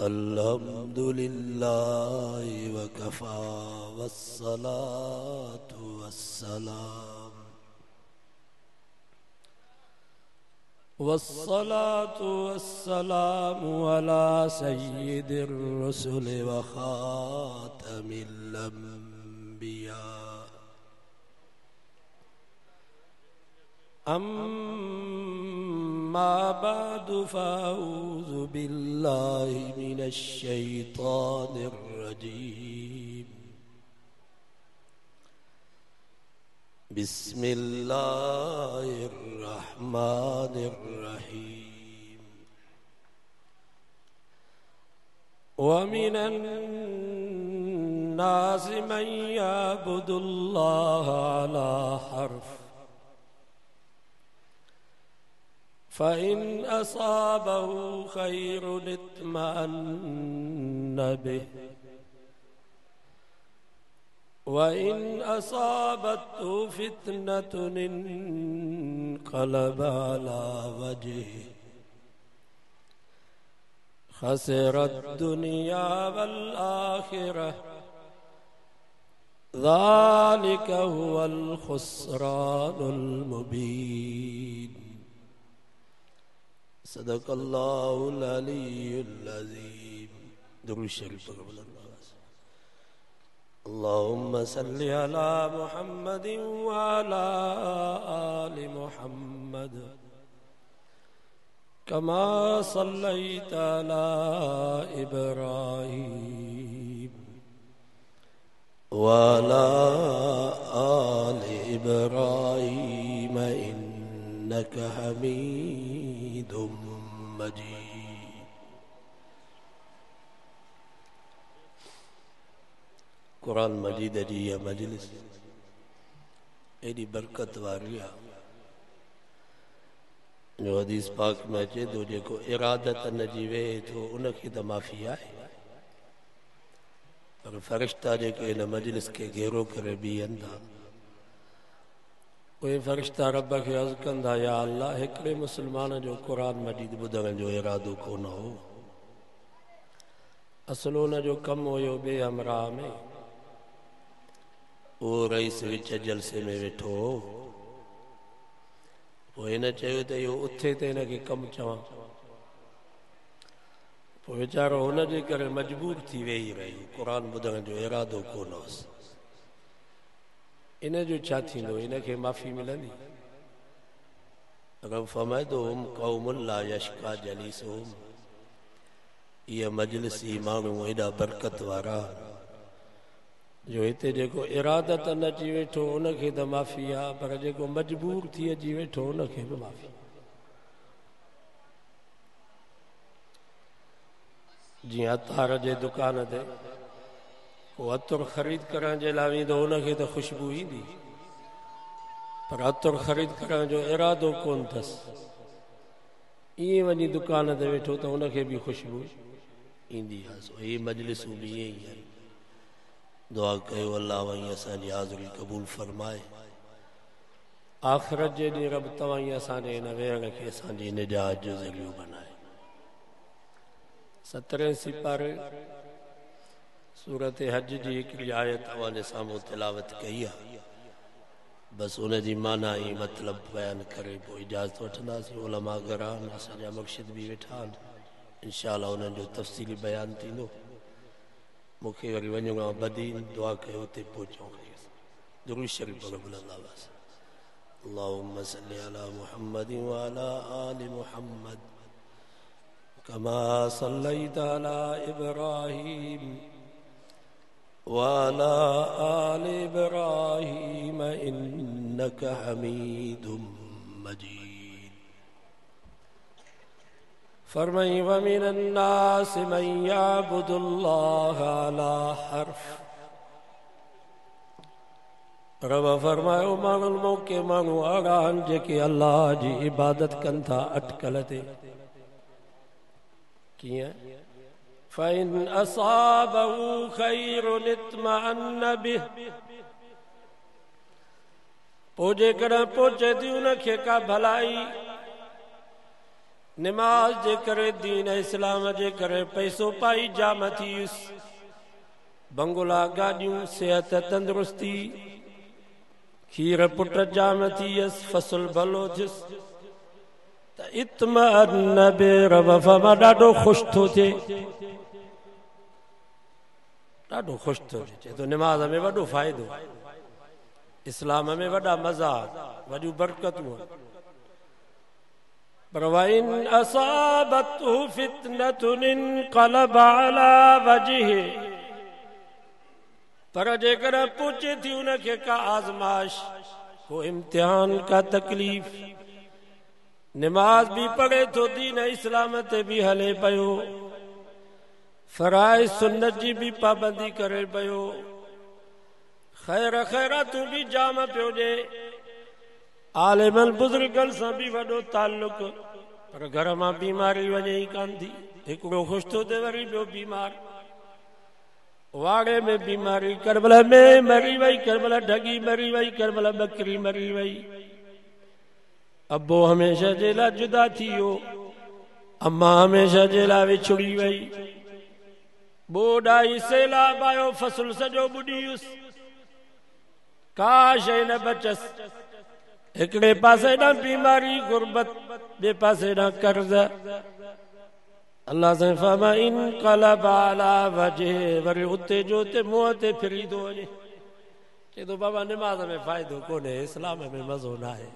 अल्हम्दुलिल्लाह वकफ़ा वस्सलातु वस्सलाम अला सय्यिदिर रुसुल व ख़ातमिल अंबिया अम्मा बअदु फ़अऊज़ु बिल्लाहि मिनश शैतानिर रजीम बिस्मिल्लाहिर रहमानिर रहीम व मिनन नासि मन यअबुदुल्लाह अला हर्फ फ़इन असाबहु खैरुन इत्मअन्न बिहि वइन असाबतहु फितनतुन इन्क़लबा अला वजहिहि खसिरद दुनिया वल आखिरह ज़ालिका हुवल खुस्रानुल मुबीन। सदक़ल्लाहुल अलीयुल अज़ीम। दुरूद शरीफ पढ़ो। अल्लाहुम्मा सल्लि अला मुहम्मदिन व अला आलि मुहम्मद कमा सल्लैता अला इब्राहीम व अला आलि इब्राहीम इन्नका हमीदुम मजीद। कुरान मजीद जी यह मजलिस एडी बरकत वारी आहे जो हदीस पाक में अचे थो जेको इरादत न जी वेहे थो उनखे त माफ़ी आहे, पर फ़रिश्ता जेके हिन मजलिस खे घेरो करे बीहनि था उहे फ़रिश्ता रब खे अर्ज़ कंदा या अल्लाह हिकिड़े मुस्लमान जो कुरान मजीद ॿुधण जो इरादो कोन हो, असुल हुन जो कमु हुयो ॿिए हमराह में, वो रईस विच जलसे में वेठो हो, पोइ हिन चयो त इहो उथे त हिनखे कमु चवां, पोइ वीचारो हुनजे करे मजबूर थी वेही रही, क़ुरान ॿुधण जो इरादो कोन हुअसि। इन जो छा थींदो, इनखे माफ़ी मिलंदी? रब फरमाए थो हुम क़ौमुन ला यश्का जलीसुहुम, इहा मजलिस ई माण्हू एॾा बरकत वारा जो हिते जेको इरादत न अची वेठो उनखे त माफ़ी आहे, पर जेको मजबूर थी अची वेठो उनखे बि माफ़ी। जीअं अतार जे दुकान ते को अतुर ख़रीद करण जे लाइ वेंदो उनखे त ख़ुशबू ईंदी, पर अतुर ख़रीद करण जो इरादो कोन अथसि, ईअं वञी दुकान ते वेठो त उनखे बि ख़ुशबू ईंदी आहे। सो इहे मजलिसूं बि ईअं ई आहिनि। दुआ कयो अल्लाह वहीं असांजी हाज़िरी क़बूल फरमाए, आख़िरत जे ॾींहुं रब तव्हां असांजे हिन वेहण खे असांजी निजात जो ज़रियो बनाए। 17 सिपारे सूरत हज जी हिकिड़ी आयत तव्हांजे साम्हूं तिलावत कई आहे, बसि उन जी माना ई मतिलबु बयान करे पोइ इजाज़त वठंदासीं। उलमा गरान असांजा मुर्शिद बि वेठा आहिनि, इंशा अल्लाह उन्हनि जो तफ़सीली बयान थींदो। मूंखे वरी वञणो आहे बदीन, दुआ कयो हुते पहुचूं। दुरूद शरीफ पढ़ो बुलंदावाज़। अल्लाहुम्मा सल्लि अला मुहम्मदिन व अला आलि मुहम्मद कमा सल्लैता अला इब्राहीम व अला आलि इब्राहीम इन्नका हमीदुम मजीद। फरमाई व मिनन नास मन यअबुदुल्लाह अला हर्फ, रब फरमायो माण्हुनि मौके माण्हू अहिड़ा आहिनि जेके अल्लाह जी इबादत कनि था अटकल ते। कीअं? फ़इन असाबहु खैरुन इत्मअन्न बिहि, पोइ जेकॾहिं पहुचे थी उनखे का भलाई नमाज जे करे दीन इस्लाम जे करे पैसो पाई जाम थीस बंगला गाड़ियों सेहत तंदुरुस्ती खीर पुट जाम थियस फसल भलो थियस त इत्मअन बिरब फमा ॾाढो ख़ुशि थो थिए ॾाढो ख़ुशि थो थिए तो नमाज में वॾो फ़ाइदो इस्लाम में वॾा मज़ा वॾियूं बरकतूं पर वइन असाबतहु फितनतुन इनक़लब अला वजहि पर जेकर पहुचे थी उनखे का आज़माइश को इम्तिहान का तकलीफ़ नमाज भी पढ़े तो दीन इस्लाम ते भी हले पयो फराइज़ सुन्नत जी भी पाबंदी करे पयो खैर खैरातूं भी जाम पियो ॾे आलिमन बुजुर्गन सां भी वॾो ताल्लुक पर घर मां बीमारी वञे ई कान थी हिकिड़ो ख़ुशि थो थिए वरी ॿियो बीमार वाड़े में बीमारी करबला में मरी वई करबला ढगी मरी वई करबला बकरी मरी वई अब्बो हमेशा जे लाइ जुदा थी वियो अम्मा हमेशा जे लाइ विछुड़ी वई बोडाई सैलाब आयो फसल सॼो ॿुॾी का शइ न बचस हिकिड़े पासे ॾांहुं बीमारी गुरबत ॿिए पासे ॾांहुं कर्ज़ अल्लाह से फरमा इनक़लब अला वजहि वरी उते जो उते मुंहं ते फिरी थो वञे चए थो बाबा नमाज में फ़ाइदो कोन्हे इस्लाम में मज़ो न आहे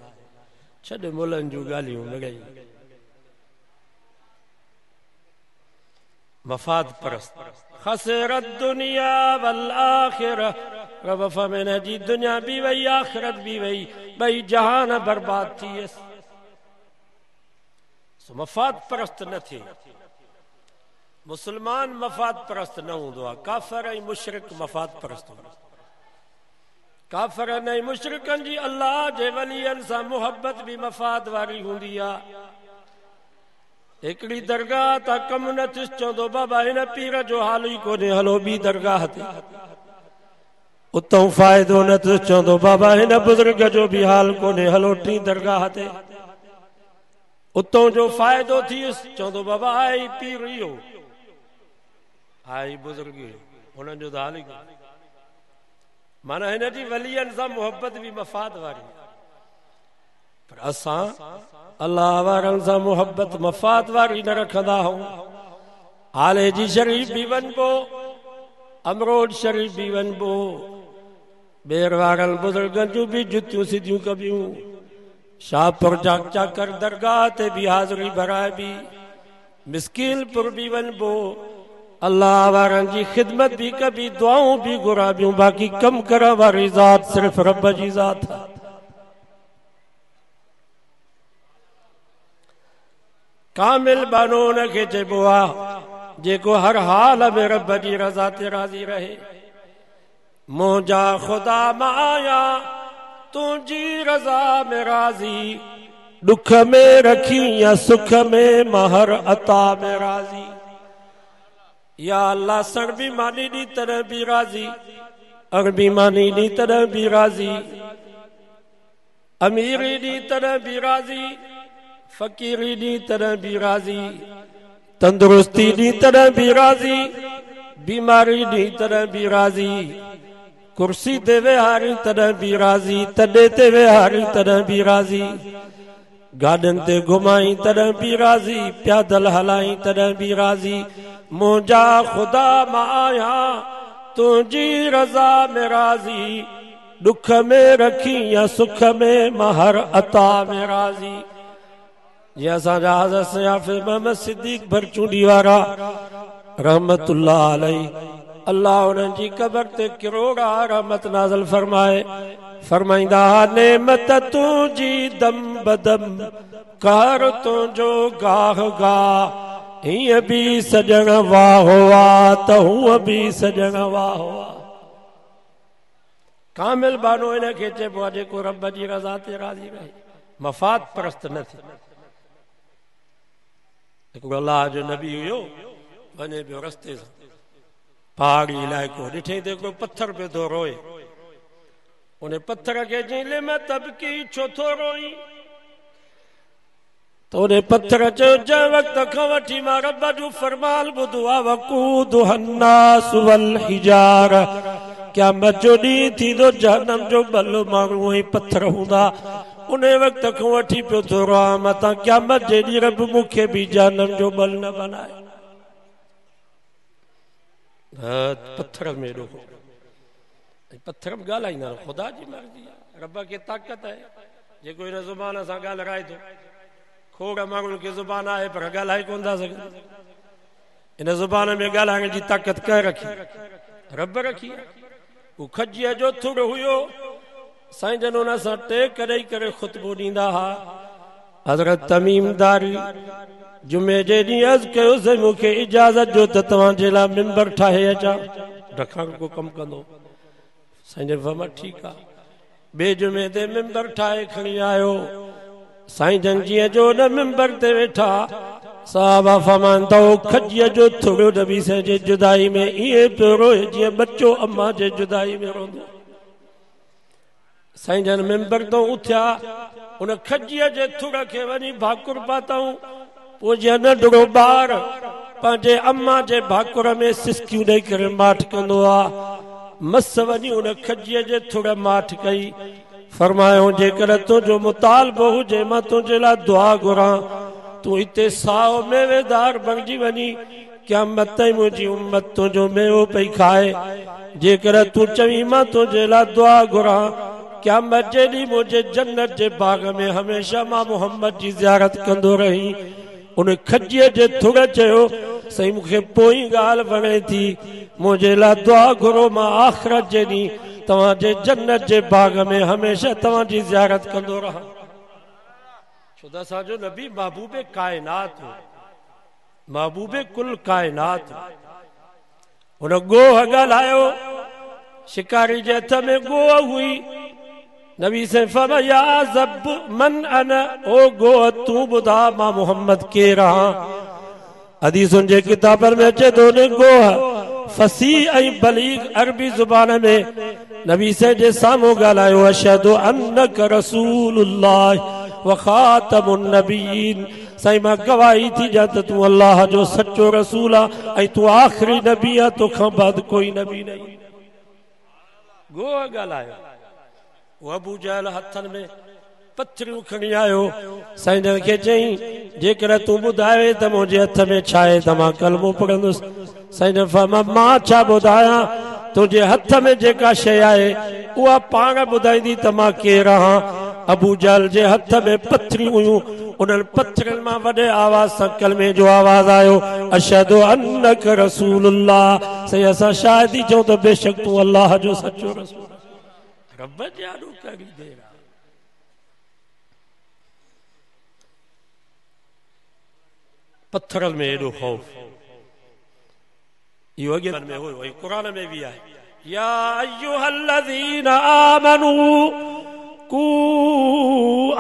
छॾ मुलनि जूं ॻाल्हियूं लॻाई मफ़ाद परस्त खसरत दुनिया वल आखिरह रब फरमाए जी दुनिया भी वई आखिरत भी वई ॿई जहान बर्बाद थी वियसि मफ़ाद परस्त न थिए मुसलमान मफ़ाद परस्त न हूंदो आहे काफ़िर ऐं मुशरिक मफ़ाद परस्त हूंदो काफ़िरनि ऐं मुशरिकनि जी अल्लाह जे वलियनि सां मुहबत भी मफ़ाद वारी हूंदी आहे हिकिड़ी दरगाह तां कमु न थियसि चवंदो बाबा हिन पीर जो हाल ई कोन्हे हलो ॿी दरगाह ते उतां फ़ाइदो न थियसि चवंदो बाबा हिन बुज़ुर्ग जो भी हाल कोन्हे हलो टी दरगाह ते उतां जो फ़ाइदो थियुसि चवंदो बाबा आई पीर इहो आई बुज़ुर्ग हुननि जो त हाल ई माना हिन जी वलियनि सां मुहबत भी मफ़ाद वारी पर असां अल्लाह वारनि सां मुहबत मफ़ाद वारी न रखंदा आहियूं हाले जी शरीफ़ भी वञिबो अमरोड शरीफ़ भी वञिबो ॿेर वारनि बुज़ुर्गनि जूं भी जुतियूं सिधियूं कबियूं शाहपुर चाकर दरगाह ते भी हाज़िरी भराइबी मिस्कीलपुर भी वञिबो अल्लाह वारनि जी ख़िदमत भी कबी दुआऊं भी घुराबियूं बाक़ी कम करण वारी ज़ात सिर्फ़ रब जी ज़ात आहे कामिल बानो उनखे चइबो आहे जेको हर हाल में रब जी रज़ा ते राज़ी रहे मुंहिंजा ख़ुदा मां आया तुंहिंजी रज़ा में राज़ी दुख में रखी या सुख में महर अता में राज़ी या अल्लाह सण भी मानी दी तरह भी राज़ी अण भी मानी दी तरह भी राज़ी अमीरी दी तरह भी राज़ी फकीरी दी तरह भी राज़ी तंदुरुस्ती दी तरह भी राज़ी बीमारी दी तरह भी राज़ी कुर्सी ते वेहारी तरह भी राज़ी तॾे ते वेहारी तरह भी राज़ी गार्डन ते घुमाई तरह भी राज़ी प्यादल हलाई तरह भी राज़ी मुंहिंजा ख़ुदा मां आया तुंहिंजी रज़ा में राज़ी दुख में रखी या सुख में महर अता में राज़ी ये असांजा हज़रत हाफ़िज़ मोहम्मद सिद्दीक़ भरचूंडी वारा रहमतुल्लाह अलैहि अल्लाह उन्हनि जी क़ब्र ते किरोड़ा रहमत नाज़िल फरमाए फरमाईंदा नेमत तुंहिंजी दम बदम कर तुंहिंजो गाह गाह हीअं भी सजण वाह वाह त हूअं भी सजण वाह वाह कामिल बानो इनखे चइबो आहे जेको रब जी रज़ा ते राज़ी रहे मफ़ाद परस्त न थिए हिकिड़ो अल्लाह जो नबी हुयो वञे पियो रस्ते सां पहाड़ी इलाइक़ो ॾिठई त हिकिड़ो पत्थर पियो थो रोए उन पत्थर खे चई लिम तबकी छो थो रोई तो उन्हें पत्थर चयो जंहिं वक़्त खां वठी मां रब जो फरमान ॿुधो आहे वक़ूदुहा अन्नास वल हिजार क़यामत जो ॾींहुं थींदो जहन्नम जो भलो माण्हू ऐं पत्थर हूंदा उन वक़्त खां वठी पियो थो रहां मतां क़यामत जे ॾींहुं रब मूंखे बि जहन्नम जो भल न बनाए पत्थर में एॾो पत्थर में ॻाल्हाईंदा ख़ुदा जी मर्ज़ी आहे रब खे ताक़त आहे जेको हिन ज़ुबान सां ॻाल्हाए थो खोड़ माण्हुनि खे ज़ुबान आहे पर ॻाल्हाए कोन था सघनि हिन ज़ुबान में ॻाल्हाइण जी ताक़त कंहिं रखी रब रखी हू खजीअ जो थुड़ हुयो साईं जन हुन सां टेक ॾेई करे ख़ुतबो ॾींदा हुआ हज़रत तमीमदारी जुमे जे ॾींहुं अर्ज़ु कयोसीं मूंखे इजाज़त जो त तव्हांजे लाइ मिंबर ठाहे अचां रखण को कमु कंदो साईं जन फरमाया ठीकु आहे ॿिए जुमे ते मिंबर ठाहे खणी आयो साईं जन जीअं जो न मिंबर ते वेठा साहबा फरमाईंदा खजीअ जो थुड़ो नबी साईं जे जुदाई में ईअं पियो रोए जीअं बच्चो अम्मा जे जुदाई में रोंदो साईं जन मिंबर तो उथिया उन खजीअ जे थुड़ खे वञी भाकुर पातऊं पोइ जीअं नंढड़ो ॿार पंहिंजे अम्मा जे भाकुर में सिसकियूं ॾेई करे माठ कंदो आहे मस वञी उन खजीअ जे थुड़ माठ कई फरमायो जेकर तुंहिंजो मुतालबो हुजे मां तुंहिंजे लाइ दुआ घुरां तूं हिते साओ मेवेदार बणिजी वञी क़यामत ताईं मुंहिंजी उम्मत तुंहिंजो मेवो पई खाए जेकर तूं चवीं मां तुंहिंजे लाइ दुआ घुरां क़यामत जे ॾींहुं मुंहिंजे जन्नत जे बाग में हमेशह मां मोहम्मद जी ज़ियारत कंदो रही उन खजीअ जे थुड़ चयो साईं मूंखे पोइ ॻाल्हि वणे थी मुंहिंजे लाइ दुआ घुरो मां आख़िरत जे ॾींहुं तव्हांजे जन्नत जे बाग में हमेशह तव्हांजी ज़ियारत कंदो रहां छो त असांजो नबी महबूबे काइनात हो महबूबे कुल काइनात हुन गोह ॻाल्हायो शिकारी जे हथ में गोह हुई नबी से फरमाया ज़ब मन अना ओ गोह तू ॿुधा मां मोहम्मद केर आहियां हदीसुनि जे किताबनि में अचे थो ने गोह फसीह ऐं बलीग अरबी ज़ुबान में नबी से जे साम्हूं ॻाल्हायो अशहदु अन्नक रसूलुल्लाह व खातमुन नबीयीन साईं मां गवाही थी ॾियां त तूं अल्लाह जो सचो रसूल आहे ऐं तूं आख़िरी नबी आहे तोखां बाद कोई नबी न गोह ॻाल्हायो अबू जहल हथनि में पथरियूं खणी आयो साईं जन खे चई जेकर तूं ॿुधाए त मुंहिंजे हथ में छा आहे त मां कलमो पढ़ंदुसि साईं जन फरमाया मां छा ॿुधायां तुंहिंजे हथ में जेका शइ आहे उहा पाण ॿुधाईंदी त मां केरु आहियां अबू जहल जे हथ में पथरियूं हुयूं उन्हनि पथरनि मां वॾे आवाज़ सां कलमे जो आवाज़ आयो अशहदु अन्नक रसूलुल्लाह साईं असां शायदि चऊं त बेशक तूं अल्लाह जो सचो रसूल रब जाॾो करी देर पत्थरनि में एॾो ख़ौफ इहो अॻे में हुयो ऐं क़ुर में बि आहे या अय्युहल्लज़ीना आमनू कू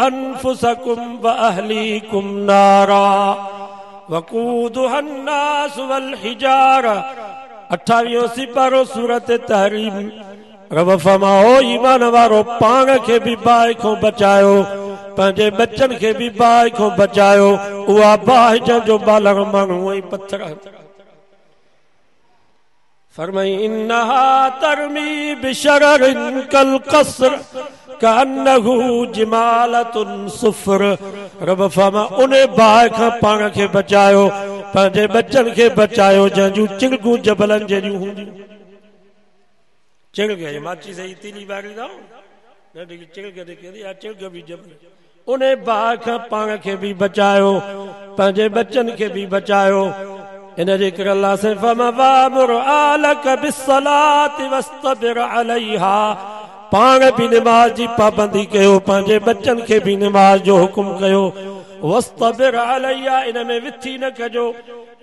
अनफुसकुम व अहलीकुम नारा वक़ूदुहा अन्नास वल हिजारा 28 सिपारो सूरत तहरीम रब फरमाओ ईमान वारो पाण खे बि बाहि खां बचायो पंहिंजे बच्चनि खे बि बाहि खां बचायो उहा बाहि जो बालग माण्हू ऐं पत्थर फरमाई इन्नहा तरमी बिशररिन कल क़स्र कअन्नहु जिमालतुन सुफ्र रब फरमा उन बाहि खां पाण खे बचायो पंहिंजे बच्चनि खे बचायो जंहिंजूं चिड़गूं जबलनि जहिड़ियूं हूंदियूं चिड़ग माची से तीली बारी दाओ चिड़ग भी जबल उन बाहि खां पाण खे बि बचायो पंहिंजे बच्चनि खे बि बचायो इन जे करे अल्लाह से फमवामुर आलक बिस्सलाति वस्तबिर अलैहा पाण बि नमाज जी पाबंदी कयो पंहिंजे बच्चनि खे बि नमाज जो हुकुम कयो वस्तबिर अलैहा इन में विथी न कजो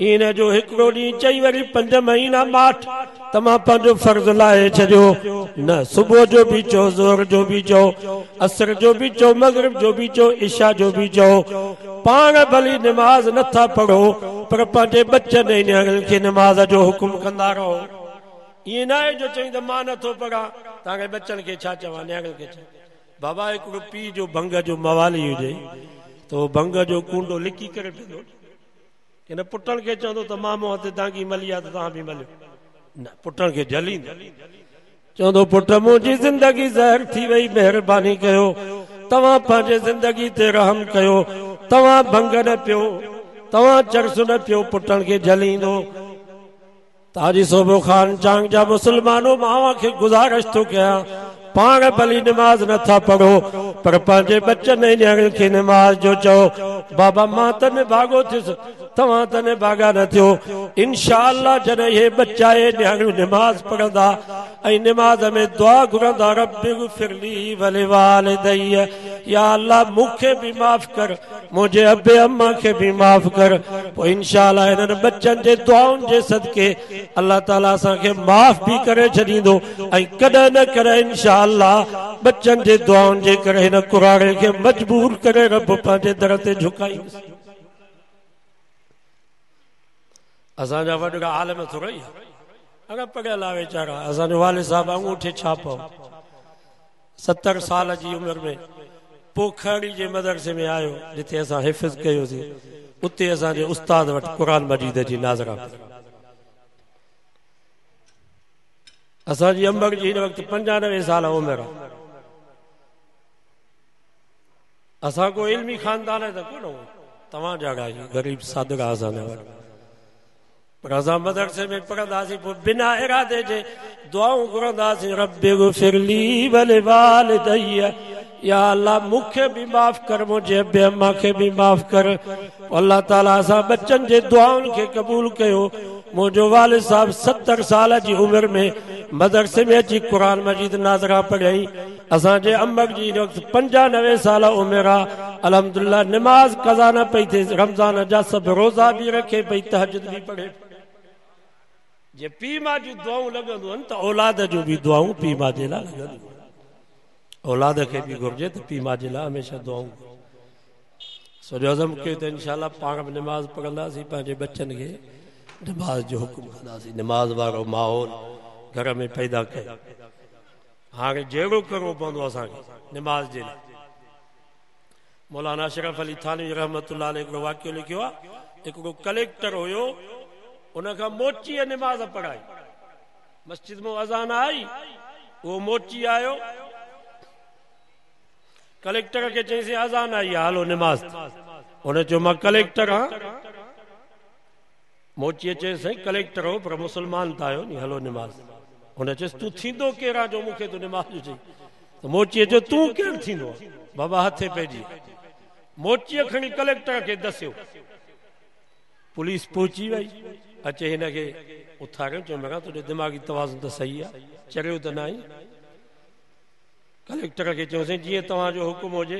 इन जो हिकिड़ो ॾींहुं चई वरी 5 महीना माठ त मां पंहिंजो फर्ज़ लाहे छॾियो न सुबुह जो बि चओ ज़ोहर जो बि चओ असर जो बि चओ मगरिब जो बि चओ इशा जो बि चओ पाण भली नमाज नथा पढ़ो पर पंहिंजे बच्चनि ऐं नियाणियुनि खे नमाज जो हुकुम कंदा रहो ईअं न आहे जो चई त मां नथो पढ़ां तव्हांखे बच्चनि खे छा चवां नियाणियुनि खे छा बाबा हिकिड़ो पीउ जो भंग जो मवाली हुजे त तो भंग जो कूंडो लिकी करे पियो इन पुटन के चवंदो त मामो हथ दांगी मली आ त तव्हां बि मलियो न पुटन के जलींदो चवंदो पुट मुंहिंजी ज़िंदगी ज़हर थी वई महिरबानी कयो तव्हां पंहिंजे ज़िंदगी ते रहम कयो तव्हां भंग न पियो तव्हां चरस न पियो पुटन के जलींदो ताजी सोबो खान चांग जा मुसलमानो मावा के गुजारिश तो क्या पाण भली नमाज नथा पढ़ो पर पंहिंजे बच्चन ऐं न्याणियुनि खे नमाज जो चओ बाबा मां त निभागो थियुसि तव्हां त निभागा न थियो इंशाअल्लाह जॾहिं इहे बच्चा ऐं न्याणियूं नमाज पढ़ंदा ऐं नमाज में दुआ घुरंदा रब्बिग़फिरली वलिवालिदैय या अल्लाह मूंखे बि माफ़ कर मुंहिंजे अबे अम्मा खे बि माफ़ कर पोइ इंशाअल्लाह हिननि बच्चनि जे दुआउनि जे सदके अल्लाह ताला असांखे माफ़ बि करे छॾींदो ऐं कॾहिं न कॾहिं इंशाअल्लाह बच्चनि जे दुआउनि जे करे हिन कुराड़े खे मजबूर करे रब पंहिंजे दर ते झुकाईंदुसि असांजा वॾा आलम थोरा ई अगरि पढ़ियल आहे वीचारा असांजो वालिद साहब अंगूठे छाप 70 साल जी उमिरि में पोखड़ी जे मदरसे में आयो जिथे असां हिफ़्ज़ कयोसीं उते असांजे उस्ताद वटि क़ुरान मजीद जी नाज़रा असांजी अंबर जी हिन वक़्तु 95 साल उमिरि आहे असां को इल्मी खानदान त कोन तव्हां जा ग़रीब सादगा असांजा वटि पर असां मदरसे में पढ़ंदासीं पोइ बिना इरादे जे दुआऊं घुरंदासीं रब्बिग़फिरली वलिवालिदैय या अल्लाह मूंखे बि माफ़ कर मुंहिंजे अबे अम्मा खे बि माफ़ कर अल्लाह ताला असां बच्चनि जे दुआउनि खे क़बूल कयो मुंहिंजो वालिद साहब 70 साल जी उमिरि में मदरसे में अची क़ुरान मजीद नाज़रा पढ़ियईं असांजे अम्मा जी हिन वक़्तु 95 साल उमिरि आहे अल्हम्दुलिल्लाह नमाज क़ज़ा न पई थिए रमज़ान जा सभु रोज़ा बि रखे पई तहज्जुद बि पढ़े जे पीउ मां जूं दुआऊं लॻंदियूं आहिनि त औलाद जूं बि दुआऊं पीउ मां जे लाइ लॻंदियूं औलाद खे बि घुरिजे त पीउ मां जे लाइ हमेशह दुआऊं सॼो अज़म कयो त इंशाअल्लाह पाण बि नमाज़ पढ़ंदासीं पंहिंजे बच्चनि खे नमाज जो हुकुम कंदासीं नमाज वारो माहौल घर में पैदा कयो हाणे जहिड़ो करिणो पवंदो असांखे नमाज जे लाइ मौलाना अशरफ अली थानवी रहमतुल्लाह अलैह हिकिड़ो वाक़ियो लिखियो आहे हिकिड़ो कलेक्टर हुयो उनखां मोचीअ नमाज पढ़ाई मस्जिद में अज़ान आई वो मोची आयो कलेक्टर के चईंसीं अज़ान आई हलो नमाज उन चयो मां कलेक्टर हाँ मोची चईं कलेक्टर हो पर मुसलमान था आयो नी हलो नमाज उन चयसि तूं थींदो केरु आहे जो मूंखे तूं नमाज जो चई त मोचीअ चयो तूं केरु थींदो बाबा हथे पइजी मोचीअ खणी कलेक्टर खे दसियो पुलिस पहुची वई अचे हिनखे उथारियो चयो मैं तुंहिंजो दिमाग़ी तवाज़ुन त सही आहे चरियो त न आई कलेक्टर खे चयोसीं जीअं तव्हांजो हुकुम हुजे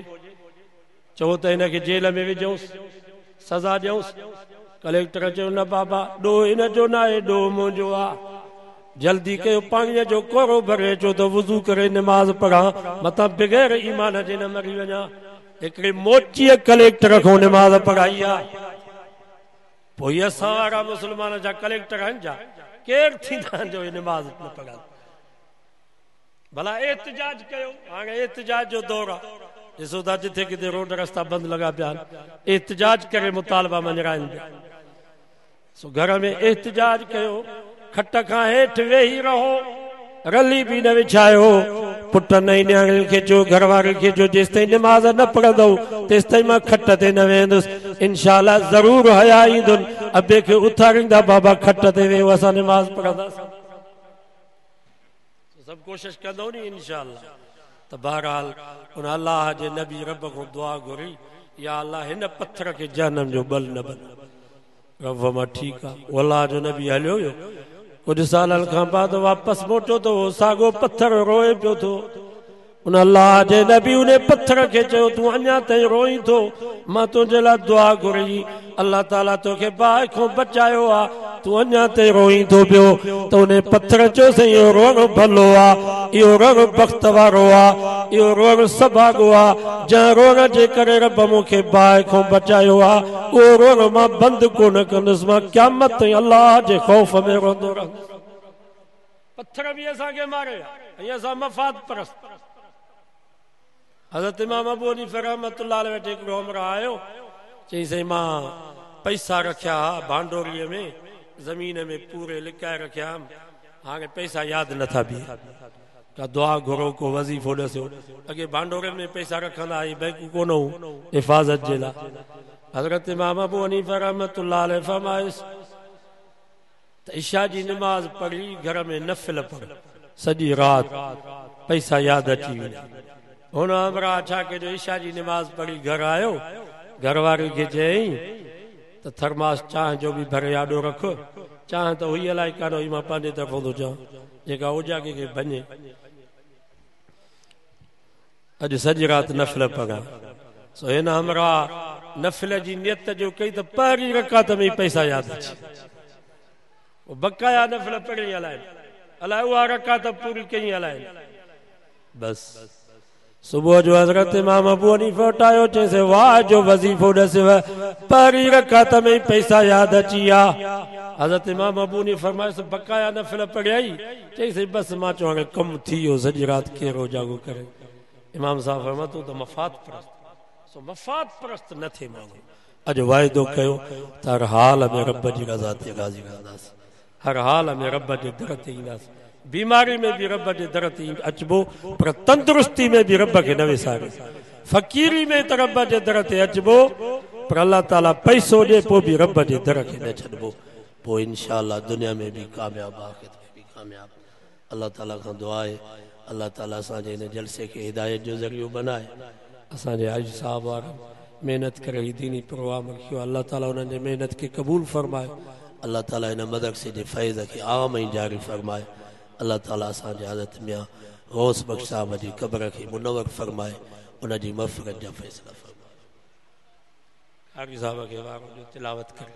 चओ त हिनखे जेल में विझूंसि सज़ा ॾियूंसि कलेक्टर चयो न बाबा ॾोह हिन जो न आहे ॾोह मुंहिंजो आहे जल्दी कयो पाणीअ जो कोरो भरे अचो त वुज़ू करे नमाज़ पढ़ां मथां बग़ैर ईमान जे न मरी वञा हिकिड़े मोचीअ कलेक्टर खां नमाज़ पढ़ाई आहे पोइ असां वारा मुसलमान जा कलेक्टर आहिनि जा केरु थींदा आहिनि जो नमाज़ न पढ़नि भला एहतजाज कयो हाणे एहतजाज जो दौर आहे ॾिसो था जिथे किथे रोड रस्ता बंदि लॻा पिया आहिनि एहतजाज करे मुतालबा मंझराइनि पिया सो घर में एहतजाज कयो खट खां हेठि वेही रहो रली बि न विछायो पुटनि ऐं न्याणियुनि खे चयो घर वारे खे चयो जेसिताईं नमाज़ न पढ़ंदव तेसिताईं मां खट ते न वेहंदुसि इंशाअल्लाह ज़रूर हया ईंदुनि अबे खे उथारींदा बाबा खट ते वेहो असां नमाज़ पढ़ंदासीं सभु कोशिशि कंदो नी इंशाअल्लाह त बहरहाल उन अल्लाह जे नबी रब खां दुआ घुरी या अल्लाह हिन पत्थर खे जहन्नम जो बल न बन रब मां ठीकु आहे अल्लाह जो नबी हलियो हुयो कुझु सालनि खां बाद वापसि मोटो तो साॻियो पत्थर रोए पियो थो उन अल्लाह जे नबी उन पत्थर खे चयो तूं अञा ताईं रोई थो मां तुंहिंजे लाइ दुआ घुरी अल्लाह ताला तोखे बाहि खां बचायो आहे तूं अञा ताईं रोई थो पियो त उन पत्थर चयोसि इहो रोग भलो आहे इहो रोग बख़्त वारो आहे इहो रोग सभाॻो आहे जंहिं रोग जे करे रब मूंखे बाहि खां बचायो आहे उहो रोग मां बंदि कोन कंदुसि मां क़यामत ताईं अल्लाह जे ख़ौफ़ में रहंदो रहंदुसि पत्थर बि असांखे मारे ऐं असां मफ़ाद परस्त हज़रत इमाम अबू हनीफा रहमतुल्लाह अलैह वटि हिकिड़ो उमर आयो चई साईं मां पैसा रखिया भांडोरीअ में ज़मीन में पूरे लिकाए रखिया हाणे पैसा यादि नथा बीहे का दुआ घुरो को वज़ीफ़ो ॾसियो अॻे भांडोरे में पैसा रखंदा हुई बैंकू कोन हुयूं हिफ़ाज़त जे लाइ हज़रत इमाम अबू हनीफा रहमतुल्लाह अलैह फरमाइस त इशा जी नमाज़ पढ़ी घर में नफ़िल पढ़ सॼी राति पैसा यादि अची वञे हुन अमरा छा कयो इशा जी नमाज़ पढ़ी घर आयो घरवारी खे चयईं त थर्मास चांहि जो बि भरे आॾो रख चांहि त हुई अलाए कान हुई मां पंहिंजे तरफ़ां थो चवां जेका उजागे खे भञे अॼु सॼी राति नफ़िल पढ़ा सो हिन हमरा नफ़िल जी नियत जो कई त पहिरीं रकात में पैसा यादि अची बकाया नफ़िल पढ़ी अलाए उहा रकात पूरी कई अलाए बस सुबुह जो हज़रत इमाम अबू हनीफा उठायो चइसे वाह जो वज़ीफ़ो ॾसेव पहिरीं रकात में पैसा यादि अची विया हज़रत इमाम अबू हनीफा फरमाइस बकाया नफ़िल पढ़ियाई चइसि बस मां चयो हाणे कमु थी वियो सॼी राति केरु उजागो करे इमाम साहब फरमायो तूं त मफ़ाद परस्त सो मफ़ाद परस्त न थिए माण्हू अॼु वाइदो कयो त हर हाल में रब जी रज़ा ते राज़ी रहंदासीं हर हाल में रब जे दर ते ईंदासीं बीमारी में भी रब जे दर ते अचबो पर तंदुरुस्ती में भी रब के न विसारे फकीरी में तो रब जे दर ते अचबो पर अल्लाह ताला पैसो दे पो भी रब जे दर के न छडबो पो इंशाअल्लाह दुनिया में भी कामयाब आखिरत में भी कामयाब अल्लाह ताला का दुआ है अल्लाह ताला असांजे इन जलसे के हिदायत जो ज़रियो बनाए असांजे हाजी साहब वारा मेहनत करे दीनी प्रोग्राम रखियो अल्लाह ताला उन्हनि जे मेहनत के कबूल फरमाए अल्लाह ताला इन मदरसे जे फैज़ के आम ऐं जारी फरमाए अल्लाह ताला असांजे हज़रत मियां गौस बख्श साहब जी क़ब्र खे मुनव्वर फरमाए उन जी मग़फ़िरत जा फ़ैसिला फरमाए हाजी साहब खे वारो जो तिलावत करे